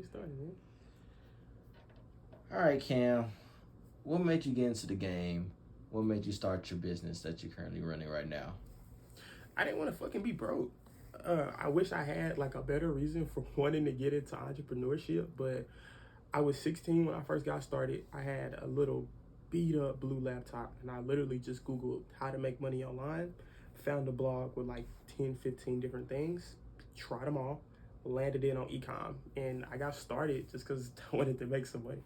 started, man. All right, Cam. What made you get into the game? What made you start your business that you're currently running right now? I didn't want to fucking be broke. I wish I had like a better reason for wanting to get into entrepreneurship, but I was 16 when I first got started. I had a little beat up blue laptop, and I literally just Googled how to make money online, found a blog with like 10, 15 different things, tried them all, landed in on ecom, and I got started just because I wanted to make some money.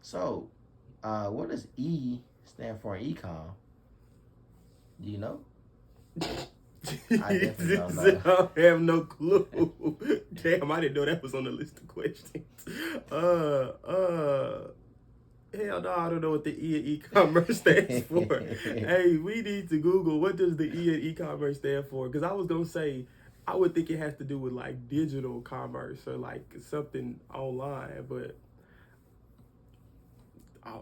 So, what does E stand for in ecom? Do you know? I definitely don't know. I have no clue. Damn, I didn't know that was on the list of questions. Hell no, I don't know what the E in e-commerce stands for. Hey, we need to Google what does the E in e-commerce stand for? Because I was gonna say, I would think it has to do with like digital commerce or like something online, but I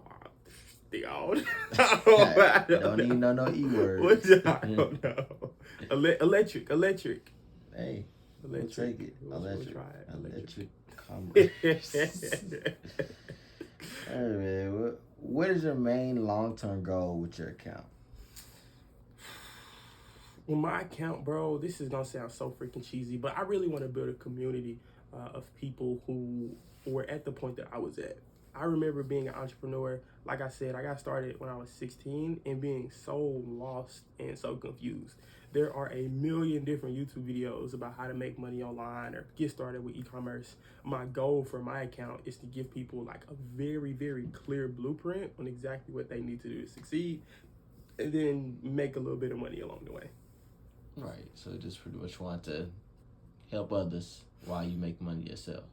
think I Don't even know no E What words. I don't know. Electric. Hey, we'll take it. We'll Electric. try it. Electric commerce. All right, man. What is your main long-term goal with your account? Well, my account, bro, this is gonna sound so freaking cheesy, but I really want to build a community of people who were at the point that I was at. I remember being an entrepreneur. Like I said, I got started when I was 16 and being so lost and so confused. There are a million different YouTube videos about how to make money online or get started with e-commerce. My goal for my account is to give people like a very, very clear blueprint on exactly what they need to do to succeed and then make a little bit of money along the way. Right. So just pretty much want to help others while you make money yourself.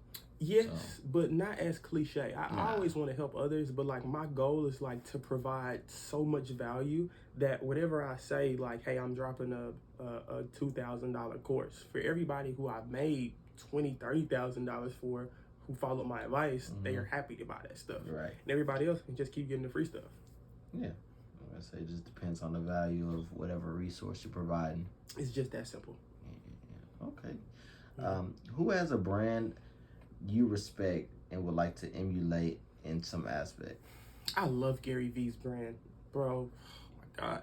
Yes, but not as cliche. I Nah. always want to help others, but like my goal is like to provide so much value that whatever I say, like, hey, I'm dropping a $2,000 course for everybody who I've made $20,000, $30,000 for, who followed my advice, they are happy to buy that stuff. Right. And everybody else can just keep getting the free stuff. Yeah. I say it just depends on the value of whatever resource you're providing. It's just that simple. Yeah. Okay. Who has a brand you respect and would like to emulate in some aspect? I love Gary Vee's brand, bro. Oh my God.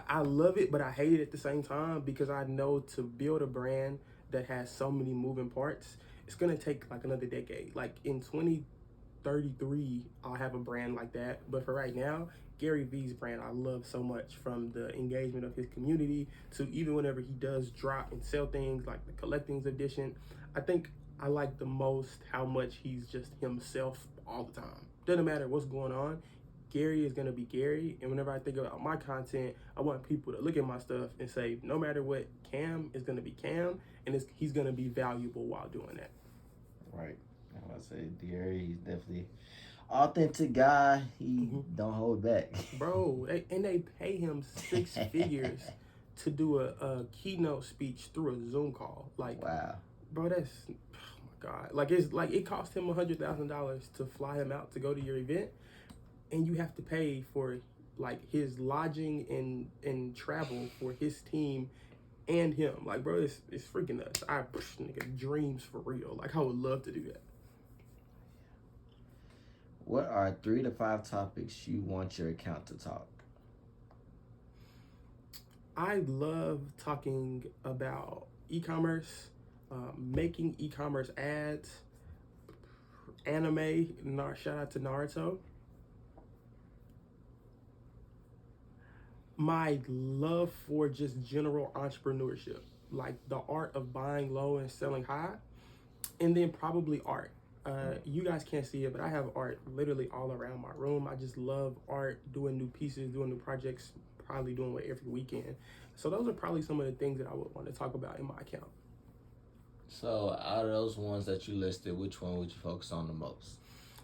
I love it, but I hate it at the same time because I know to build a brand that has so many moving parts, it's gonna take like another decade. Like in 2033, I'll have a brand like that. But for right now, Gary Vee's brand I love so much, from the engagement of his community to even whenever he does drop and sell things like the collectings edition. I think I like the most how much he's just himself all the time. Doesn't matter what's going on. Gary is gonna be Gary, and whenever I think about my content, I want people to look at my stuff and say, no matter what, Cam is gonna be Cam, and he's gonna be valuable while doing that. Right. I would say Gary, he's definitely authentic guy. He don't hold back. Bro, they pay him 6 figures to do a keynote speech through a Zoom call. Like, wow. Bro, that's, oh my God. Like, it's like it cost him $100,000 to fly him out to go to your event, and you have to pay for like his lodging and travel for his team and him. Like, bro, it's freaking nuts. Nigga, dreams for real. Like, I would love to do that. What are 3 to 5 topics you want your account to talk? I love talking about e-commerce, making e-commerce ads, anime. Shout out to Naruto. My love for just general entrepreneurship, like the art of buying low and selling high, and then probably art. You guys can't see it, but I have art literally all around my room. I just love art, doing new pieces, doing new projects, probably doing it every weekend. So those are probably some of the things that I would want to talk about in my account. So out of those ones that you listed, which one would you focus on the most?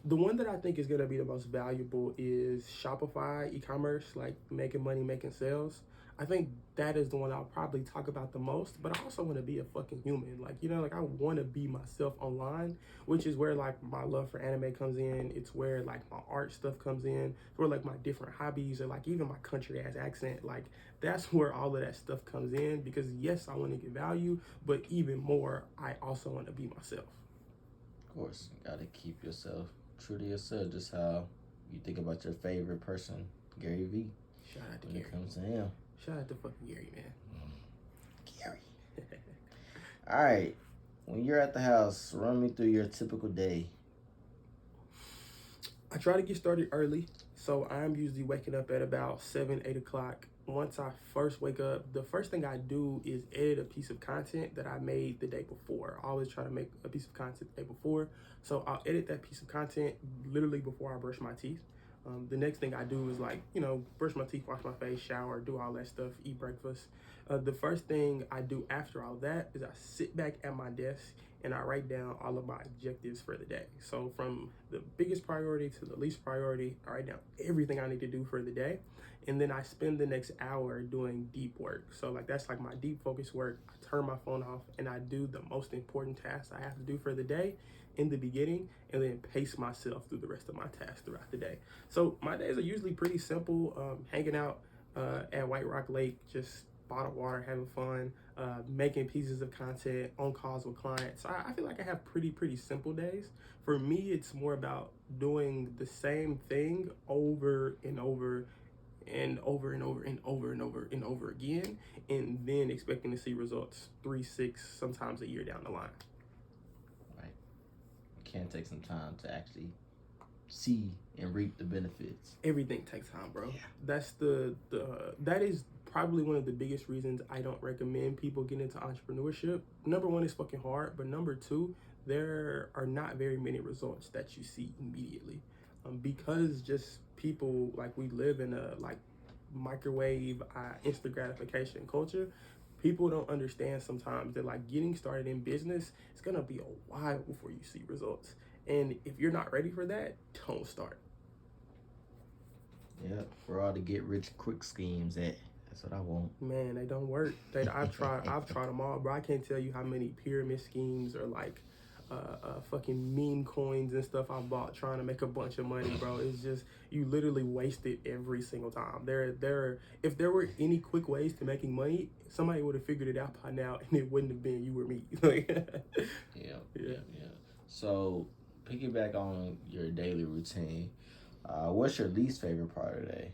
The one that I think is going to be the most valuable is Shopify e-commerce, like making money, making sales. I think that is the one I'll probably talk about the most, but I also want to be a fucking human. Like, you know, like I want to be myself online, which is where like my love for anime comes in. It's where like my art stuff comes in, where like my different hobbies or like even my country ass accent. Like that's where all of that stuff comes in, because yes, I want to get value, but even more, I also want to be myself. course, you gotta keep yourself true to yourself. Just how you think about your favorite person, Gary V. Shout out to When Gary. it comes to him, Shout out to fucking Gary, man. Gary. All right, when you're at the house, run me through your typical day. I try to get started early, so I'm usually waking up at about 7, 8 o'clock. Once I first wake up, the first thing I do is edit a piece of content that I made the day before. I always try to make a piece of content the day before, so I'll edit that piece of content literally before I brush my teeth. The next thing I do is like, brush my teeth, wash my face, shower, do all that stuff, eat breakfast. The first thing I do after all that is I sit back at my desk and I write down all of my objectives for the day. So from the biggest priority to the least priority, I write down everything I need to do for the day. And then I spend the next hour doing deep work. So like that's like my deep focus work. I turn my phone off and I do the most important tasks I have to do for the day in the beginning, and then pace myself through the rest of my tasks throughout the day. So my days are usually pretty simple. Hanging out at White Rock Lake, just bottled water, having fun, making pieces of content, on calls with clients. So I feel like I have pretty simple days. For me, it's more about doing the same thing over and over and over and over and over and over and over again, and then expecting to see results 3, 6, sometimes a year down the line. Right. You can take some time to actually see and reap the benefits. Everything takes time, bro. Yeah. That's that is probably one of the biggest reasons I don't recommend people get into entrepreneurship. Number one, it's fucking hard, but number two, there are not very many results that you see immediately, because just people, like, we live in a like microwave instant gratification culture. People don't understand sometimes that like getting started in business, it's gonna be a while before you see results, and if you're not ready for that, don't start. Yeah, for all the get rich quick schemes, that's what I want. Man, they don't work. I've tried them all, bro. I can't tell you how many pyramid schemes or like fucking meme coins and stuff I bought trying to make a bunch of money, bro. It's just, you literally waste it every single time. If there were any quick ways to making money, somebody would have figured it out by now, and it wouldn't have been you or me. Yeah. So, piggyback on your daily routine, what's your least favorite part of the day?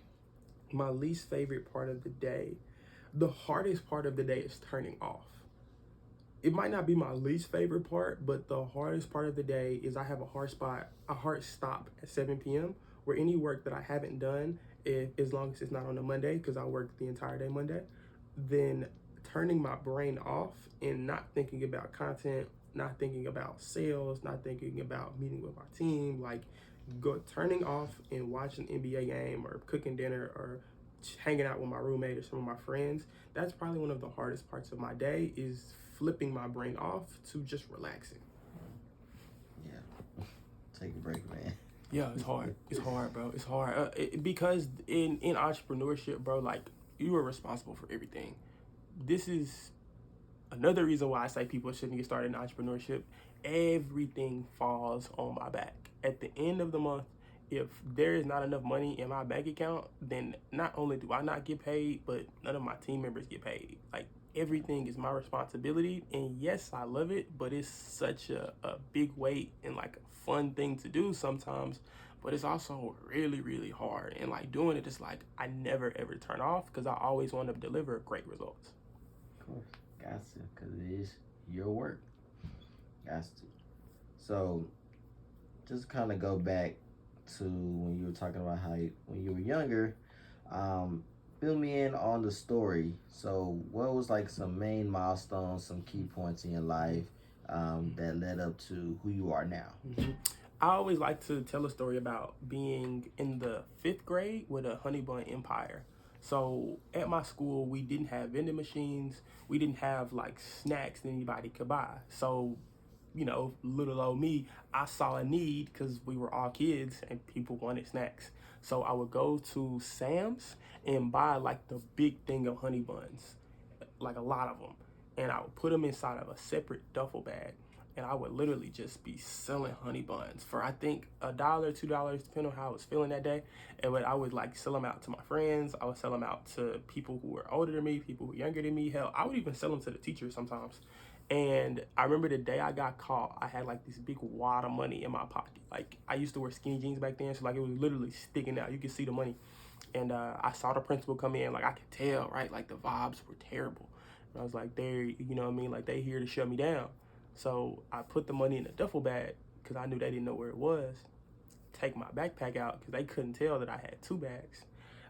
My least favorite part of the day, the hardest part of the day is turning off. It might not be my least favorite part, but the hardest part of the day is I have a hard stop at 7 p.m. where any work that I haven't done, as long as it's not on a Monday, because I work the entire day Monday, then turning my brain off and not thinking about content, not thinking about sales, not thinking about meeting with my team, like turning off and watching an NBA game or cooking dinner or hanging out with my roommate or some of my friends. That's probably one of the hardest parts of my day, is flipping my brain off to just relaxing. Yeah. Take a break, man. Yeah, it's hard. It's hard, bro. It's hard because in entrepreneurship, bro, like, you are responsible for everything. This is another reason why I say people shouldn't get started in entrepreneurship. Everything falls on my back. At the end of the month, if there is not enough money in my bank account, then not only do I not get paid, but none of my team members get paid. Like, everything is my responsibility, and yes, I love it, but it's such a big weight and like a fun thing to do sometimes, but it's also really hard, and like doing it is like I never ever turn off because I always want to deliver great results. Of course, got to, because it is your work. Got to. So, just kind of go back to when you were talking about how when you were younger, fill me in on the story. So, what was like some main milestones, some key points in your life that led up to who you are now? Mm-hmm. I always like to tell a story about being in the 5th grade with a Honey Bun Empire. So at my school, we didn't have vending machines. We didn't have like snacks that anybody could buy. So, little old me, I saw a need because we were all kids and people wanted snacks. So I would go to Sam's and buy like the big thing of honey buns, like a lot of them. And I would put them inside of a separate duffel bag. And I would literally just be selling honey buns for, I think, $1, $2, depending on how I was feeling that day. And I would like sell them out to my friends. I would sell them out to people who were older than me, people who were younger than me. Hell, I would even sell them to the teachers sometimes. And I remember the day I got caught, I had like this big wad of money in my pocket. Like I used to wear skinny jeans back then, so like it was literally sticking out. You could see the money. And I saw the principal come in, like I could tell, right? Like the vibes were terrible. And I was like, they're, you know what I mean? Like they here to shut me down. So I put the money in the duffel bag because I knew they didn't know where it was. Take my backpack out because they couldn't tell that I had two bags.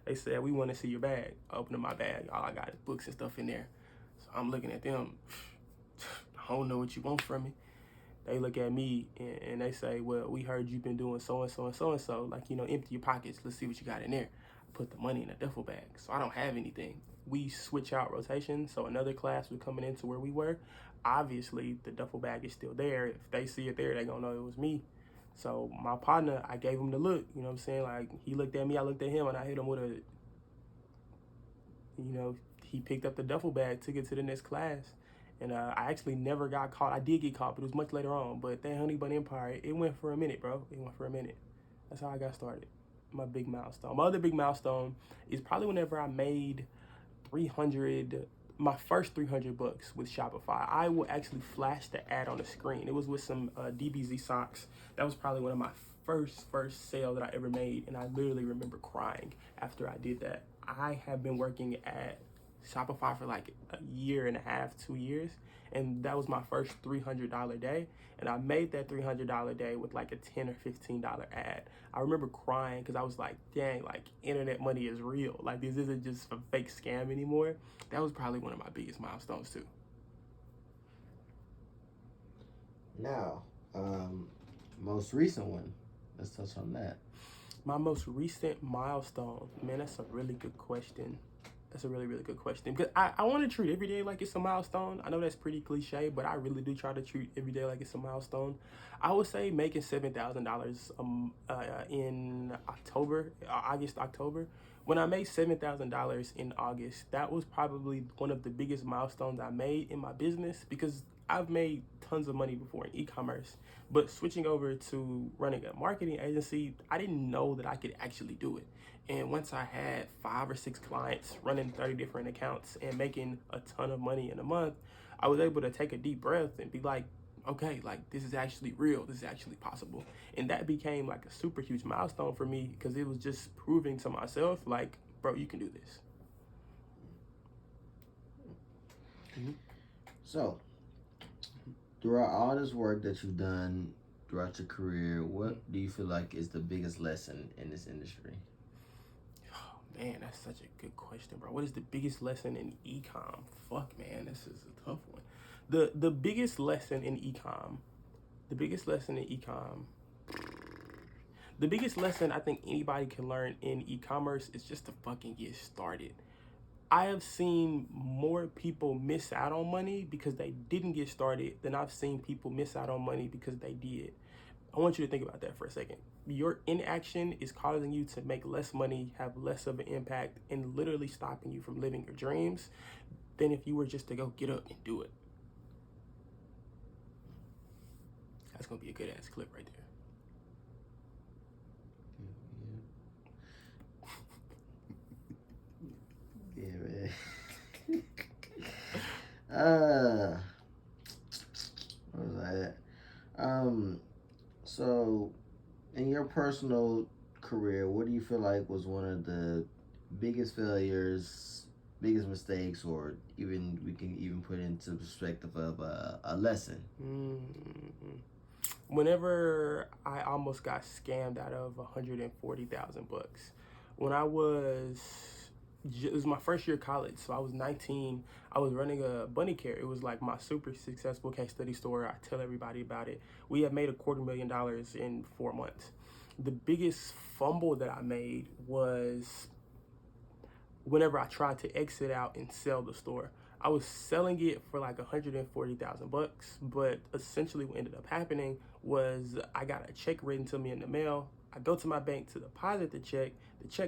They said, we want to see your bag. I opened up my bag. All I got is books and stuff in there. So I'm looking at them. I don't know what you want from me. They look at me and they say, well, we heard you've been doing so and so and so and so. Like, you know, empty your pockets. Let's see what you got in there. Put the money in a duffel bag. So I don't have anything. We switch out rotation. So another class was coming into where we were. Obviously, the duffel bag is still there. If they see it there, they're going to know it was me. So my partner, I gave him the look. You know what I'm saying? Like, he looked at me, I looked at him, and I hit him with a, you know, he picked up the duffel bag, took it to the next class. And I actually never got caught. I did get caught, but it was much later on. But that Honey Bun Empire, it went for a minute, bro. It went for a minute. That's how I got started. My big milestone. My other big milestone is probably whenever I made 300, my first 300 bucks with Shopify. I will actually flash the ad on the screen. It was with some DBZ socks. That was probably one of my first sale that I ever made. And I literally remember crying after I did that. I have been working at Shopify for like a year and a half, 2 years. And that was my first $300 day. And I made that $300 day with like a $10 or $15 ad. I remember crying because I was like, dang, like internet money is real. Like this isn't just a fake scam anymore. That was probably one of my biggest milestones too. Now, most recent one. Let's touch on that. My most recent milestone, man, that's a really good question. That's a really, really good question. Because I want to treat every day like it's a milestone. I know that's pretty cliche, but I really do try to treat every day like it's a milestone. I would say making $7,000 in October, August, October. When I made $7,000 in August, that was probably one of the biggest milestones I made in my business because I've made tons of money before in e-commerce, but switching over to running a marketing agency, I didn't know that I could actually do it. And once I had 5 or 6 clients running 30 different accounts and making a ton of money in a month, I was able to take a deep breath and be like, okay, like this is actually real. This is actually possible. And that became like a super huge milestone for me because it was just proving to myself like, bro, you can do this. So, throughout all this work that you've done throughout your career, what do you feel like is the biggest lesson in this industry? Man, that's such a good question, bro. What is the biggest lesson in e-com? Fuck, man, this is a tough one. The biggest lesson in e-com, the biggest lesson I think anybody can learn in e-commerce is just to fucking get started. I have seen more people miss out on money because they didn't get started than I've seen people miss out on money because they did. I want you to think about that for a second. Your inaction is causing you to make less money, have less of an impact, and literally stopping you from living your dreams than if you were just to go get up and do it. That's gonna be a good ass clip right there. Yeah, man. What was that? So, in your personal career, what do you feel like was one of the biggest failures, biggest mistakes, or even we can even put into perspective of a lesson? Whenever I almost got scammed out of 140,000 bucks, when I was, it was my first year of college, so I was 19. I was running a Bunny Care. It was like my super successful case study store. I tell everybody about it. We had made $250,000 in 4 months. The biggest fumble that I made was whenever I tried to exit out and sell the store. I was selling it for like 140,000 bucks, but essentially what ended up happening was I got a check written to me in the mail. I go to my bank to deposit the check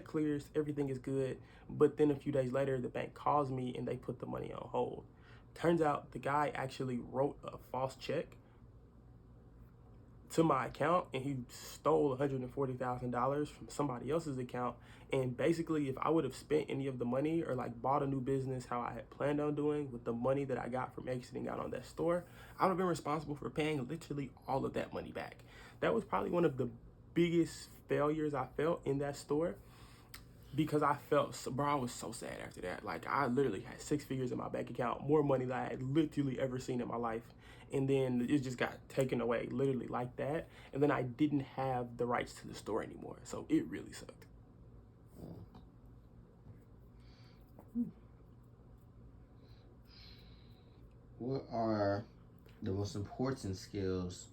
clears, everything is good, but then a few days later, the bank calls me and they put the money on hold. Turns out the guy actually wrote a false check to my account, and he stole $140,000 from somebody else's account. And basically, if I would have spent any of the money or like bought a new business how I had planned on doing with the money that I got from exiting out on that store, I would have been responsible for paying literally all of that money back. That was probably one of the biggest failures I felt in that store, because I felt, bro, I was so sad after that. Like, I literally had 6 figures in my bank account, more money than I had literally ever seen in my life. And then it just got taken away, literally like that. And then I didn't have the rights to the store anymore. So it really sucked. What are the most important skills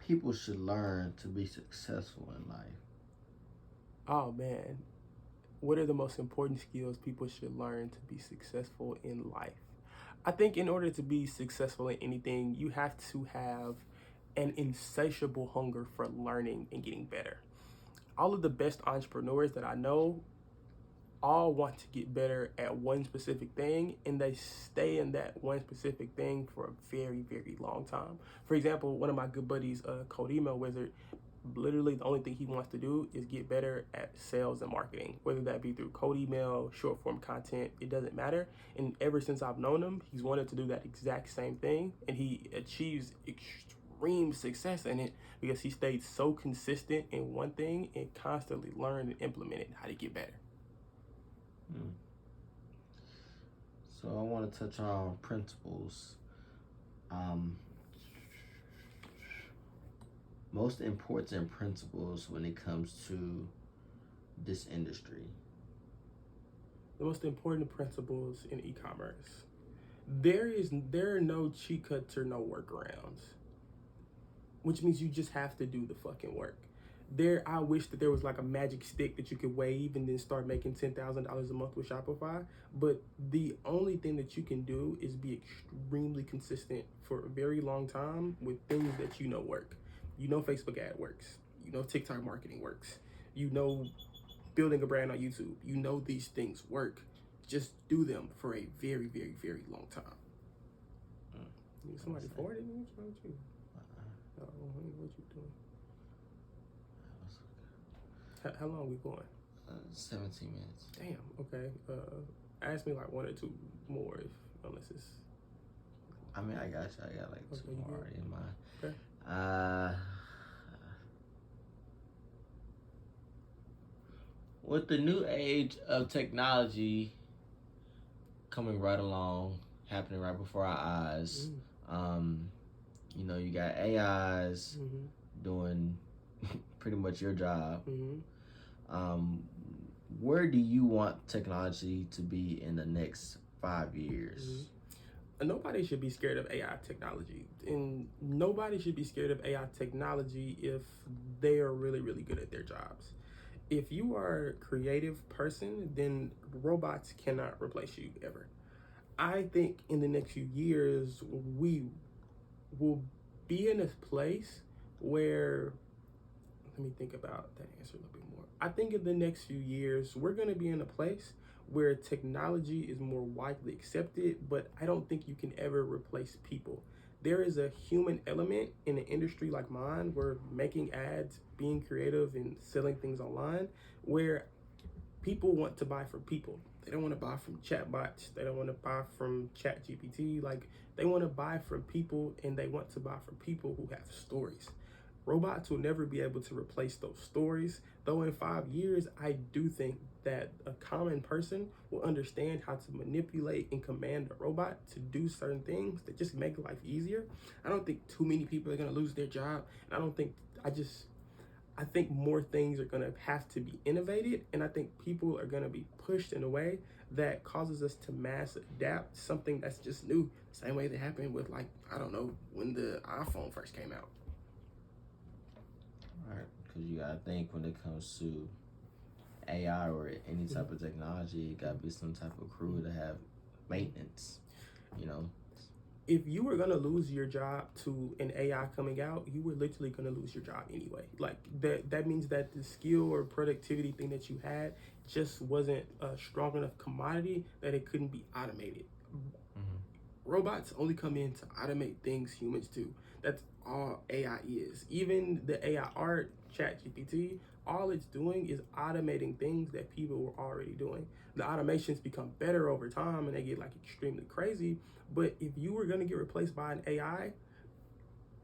people should learn to be successful in life? Oh, man. What are the most important skills people should learn to be successful in life? I think in order to be successful in anything, you have to have an insatiable hunger for learning and getting better. All of the best entrepreneurs that I know all want to get better at one specific thing, and they stay in that one specific thing for a very, very long time. For example, one of my good buddies, Code Email Wizard, literally the only thing he wants to do is get better at sales and marketing, whether that be through cold email, short form content, it doesn't matter. And ever since I've known him, he's wanted to do that exact same thing, and he achieves extreme success in it because he stayed so consistent in one thing and constantly learned and implemented how to get better. So I want to touch on principles. Most important principles when it comes to this industry. The most important principles in e-commerce. There are no cheat cuts or no workarounds, which means you just have to do the fucking work. I wish that there was like a magic stick that you could wave and then start making $10,000 a month with Shopify. But the only thing that you can do is be extremely consistent for a very long time with things that you know work. You know Facebook ad works. You know TikTok marketing works. You know building a brand on YouTube. You know these things work. Just do them for a very, very, very long time. Somebody forwarded me? What's wrong with you? What you doing? How long are we going? 17 minutes. Damn, okay. Ask me like one or two more, unless it's... I mean, I got you. I got like Okay, two more already in mind. Okay. With the new age of technology coming right along, happening right before our eyes, you know, you got AIs doing pretty much your job. Where do you want technology to be in the next 5 years? Nobody should be scared of AI technology, and nobody should be scared of AI technology if they are really, really good at their jobs. If you are a creative person, then robots cannot replace you ever. I think in the next few years, we will be in a place where, let me think about that answer a little bit more. I think in the next few years, we're going to be in a place where technology is more widely accepted, but I don't think you can ever replace people. There is a human element in an industry like mine, where making ads, being creative, and selling things online, where people want to buy from people. They don't want to buy from chatbots. They don't want to buy from ChatGPT. Like, they want to buy from people, and they want to buy from people who have stories. Robots will never be able to replace those stories, though in 5 years, I do think that a common person will understand how to manipulate and command a robot to do certain things that just make life easier. I don't think too many people are going to lose their job. And I think more things are going to have to be innovated, and I think people are going to be pushed in a way that causes us to mass adapt something that's just new. Same way that happened with, like, I don't know, when the iPhone first came out. Right, because you gotta think when it comes to AI or any type of technology, it gotta be some type of crew to have maintenance, you know. If you were gonna lose your job to an AI coming out, you were literally gonna lose your job anyway. Like, that means that the skill or productivity thing that you had just wasn't a strong enough commodity that it couldn't be automated. Robots only come in to automate things humans do. That's all AI is. Even the AI art, ChatGPT, all it's doing is automating things that people were already doing. The automations become better over time and they get like extremely crazy. But if you were gonna get replaced by an AI,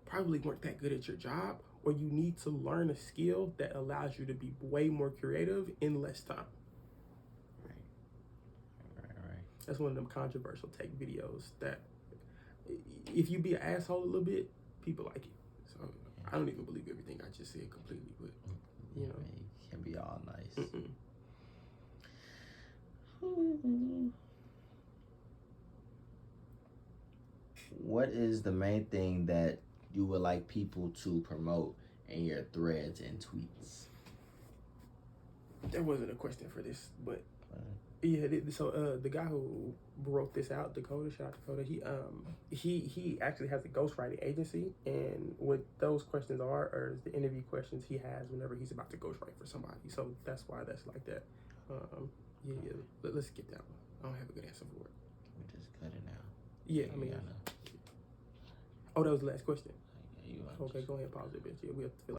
probably weren't that good at your job, or you need to learn a skill that allows you to be way more creative in less time. Right. That's one of them controversial tech videos that if you be an asshole a little bit, people like it. So I don't even believe everything I just said completely, but you know, it can be all nice. What is the main thing that you would like people to promote in your threads and tweets? There wasn't a question for this, but yeah. So the guy who wrote this out, Dakota, shout out Dakota. He actually has a ghostwriting agency, and what those questions are is the interview questions he has whenever he's about to ghostwrite for somebody. So that's why that's like that. Yeah. Let's get that one. I don't have a good answer for it. We just cut it now. Yeah, I mean. Oh, that was the last question. You Okay, go ahead and pause it, bitch. Yeah, we have to fill